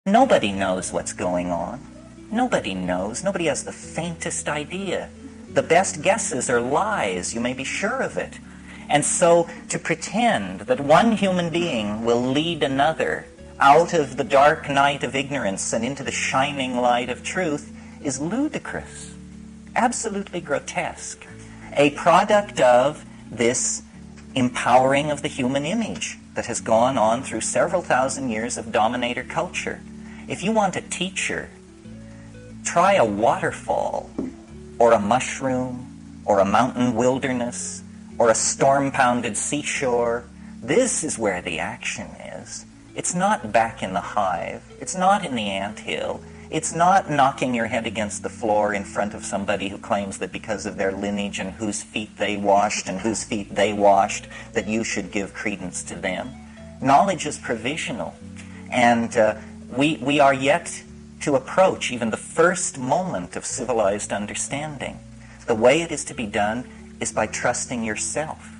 Nobody knows what's going on. Nobody knows. Nobody has the faintest idea. The best guesses are lies, you may be sure of it. And so to pretend that one human being will lead another out of the dark night of ignorance and into the shining light of truth is ludicrous, absolutely grotesque, a product of this empowering of the human image that has gone on through several thousand years of dominator culture. If you want a teacher, try a waterfall, or a mushroom, or a mountain wilderness, or a storm-pounded seashore. This is where the action is. It's not back in the hive. It's not in the anthill. It's not knocking your head against the floor in front of somebody who claims that because of their lineage and whose feet they washed and whose feet they washed, that you should give credence to them. Knowledge is provisional. And we are yet to approach even the first moment of civilized understanding. The way it is to be done is by trusting yourself,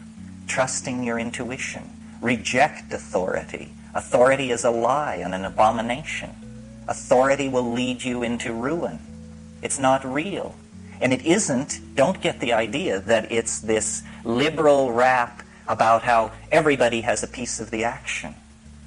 trusting your intuition. Reject authority. Authority is a lie and an abomination. Authority will lead you into ruin. It's not real. And it isn't, don't get the idea that it's this liberal rap about how everybody has a piece of the action.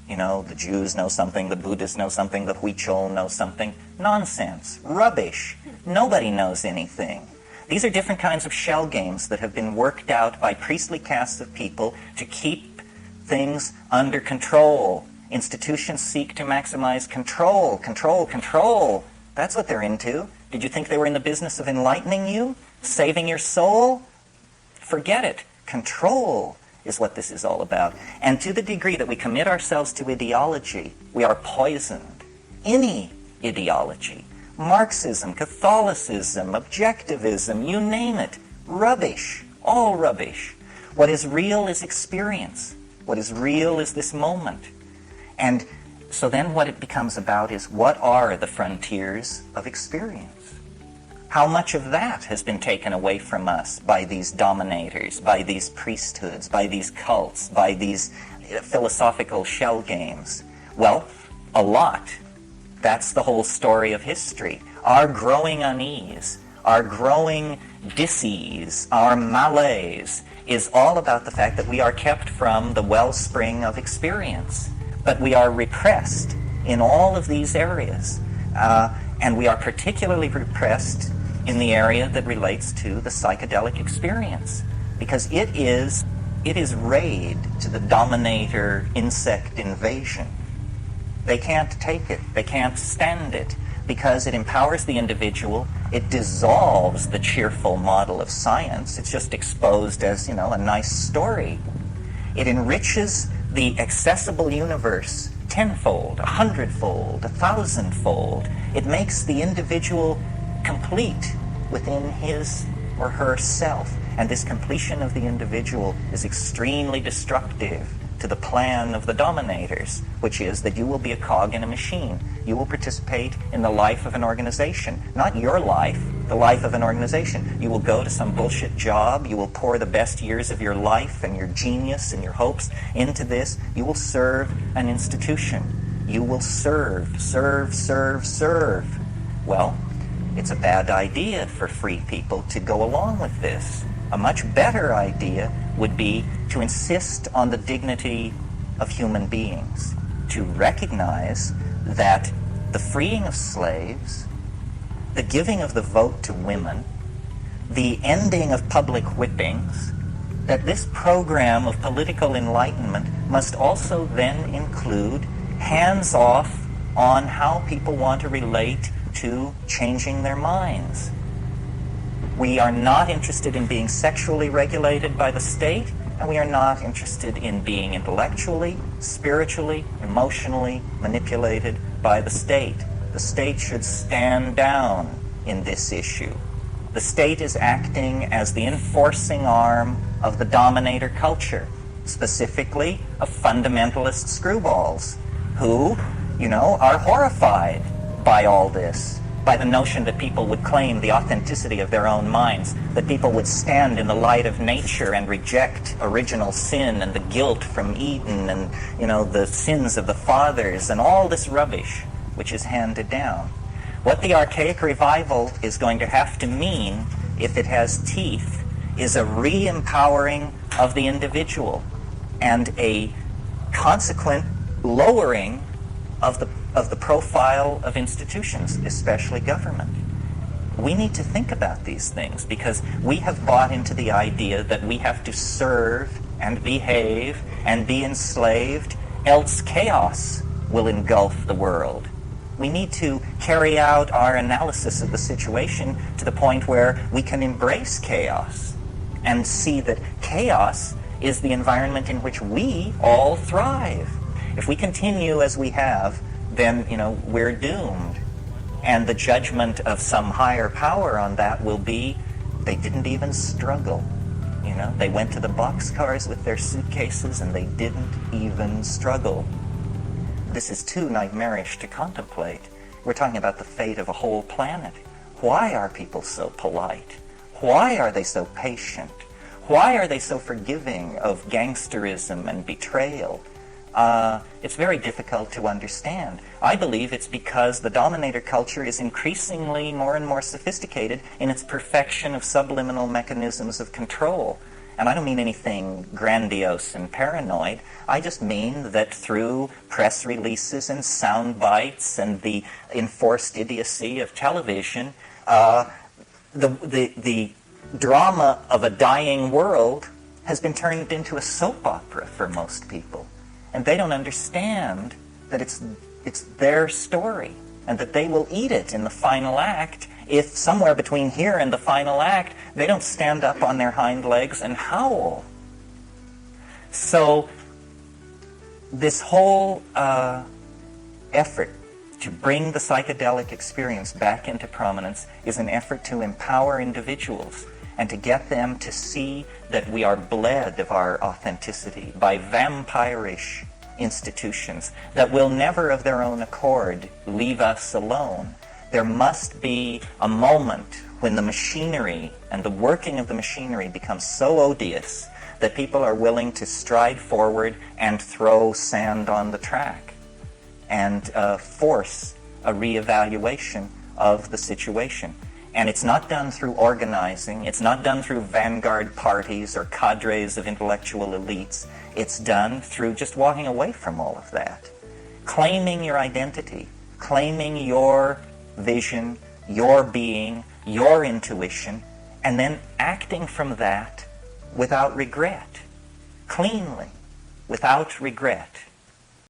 You know, the Jews know something, the Buddhists know something, the Huichol knows something. Nonsense. Rubbish. Nobody knows anything. These are different kinds of shell games that have been worked out by priestly castes of people to keep things under control. Institutions seek to maximize control, control, control. That's what they're into. Did you think they were in the business of enlightening you? Saving your soul? Forget it. Control is what this is all about. And to the degree that we commit ourselves to ideology, we are poisoned. Any ideology. Marxism, Catholicism, objectivism, you name it. Rubbish. All rubbish. What is real is experience. What is real is this moment. And so then what it becomes about is, what are the frontiers of experience? How much of that has been taken away from us by these dominators, by these priesthoods, by these cults, by these philosophical shell games? Well, a lot. That's the whole story of history. Our growing unease, our growing dis-ease, our malaise is all about the fact that we are kept from the wellspring of experience. But we are repressed in all of these areas. And we are particularly repressed in the area that relates to the psychedelic experience. Because it is raid to the dominator insect invasion. They can't take it. They can't stand it. Because it empowers the individual. It dissolves the cheerful model of science. It's just exposed as, a nice story. It enriches the accessible universe tenfold, 100-fold, 1,000-fold. It makes the individual complete within his or her self. And this completion of the individual is extremely destructive to the plan of the dominators, which is that you will be a cog in a machine. You will participate in the life of an organization. Not your life, the life of an organization. You will go to some bullshit job. You will pour the best years of your life and your genius and your hopes into this. You will serve an institution. You will serve, serve, serve, serve. Well, it's a bad idea for free people to go along with this. A much better idea would be to insist on the dignity of human beings, to recognize that the freeing of slaves, the giving of the vote to women, the ending of public whippings, that this program of political enlightenment must also then include hands-off on how people want to relate to changing their minds. We are not interested in being sexually regulated by the state, and we are not interested in being intellectually, spiritually, emotionally manipulated by the state. The state should stand down in this issue. The state is acting as the enforcing arm of the dominator culture, specifically of fundamentalist screwballs, who, are horrified by all this, by the notion that people would claim the authenticity of their own minds, that people would stand in the light of nature and reject original sin and the guilt from Eden and, the sins of the fathers and all this rubbish. which is handed down. What the archaic revival is going to have to mean, if it has teeth, is a re-empowering of the individual and a consequent lowering of the profile of institutions, especially government. We need to think about these things because we have bought into the idea that we have to serve and behave and be enslaved, else chaos will engulf the world. We need to carry out our analysis of the situation to the point where we can embrace chaos and see that chaos is the environment in which we all thrive. If we continue as we have, then, we're doomed. And the judgment of some higher power on that will be, they didn't even struggle. They went to the boxcars with their suitcases and they didn't even struggle. This is too nightmarish to contemplate. We're talking about the fate of a whole planet. Why are people so polite? Why are they so patient? Why are they so forgiving of gangsterism and betrayal? It's very difficult to understand. I believe it's because the dominator culture is increasingly more and more sophisticated in its perfection of subliminal mechanisms of control. And I don't mean anything grandiose and paranoid. I just mean that through press releases and sound bites and the enforced idiocy of television, the drama of a dying world has been turned into a soap opera for most people. And they don't understand that it's their story and that they will eat it in the final act if somewhere between here and the final act they don't stand up on their hind legs and howl. So this whole effort to bring the psychedelic experience back into prominence is an effort to empower individuals and to get them to see that we are bled of our authenticity by vampirish institutions that will never of their own accord leave us alone. There must be a moment when the machinery and the working of the machinery becomes so odious that people are willing to stride forward and throw sand on the track and force a reevaluation of the situation. And it's not done through organizing. It's not done through vanguard parties or cadres of intellectual elites. It's done through just walking away from all of that. Claiming your identity, claiming your vision, your being, your intuition, and then acting from that without regret, cleanly, without regret.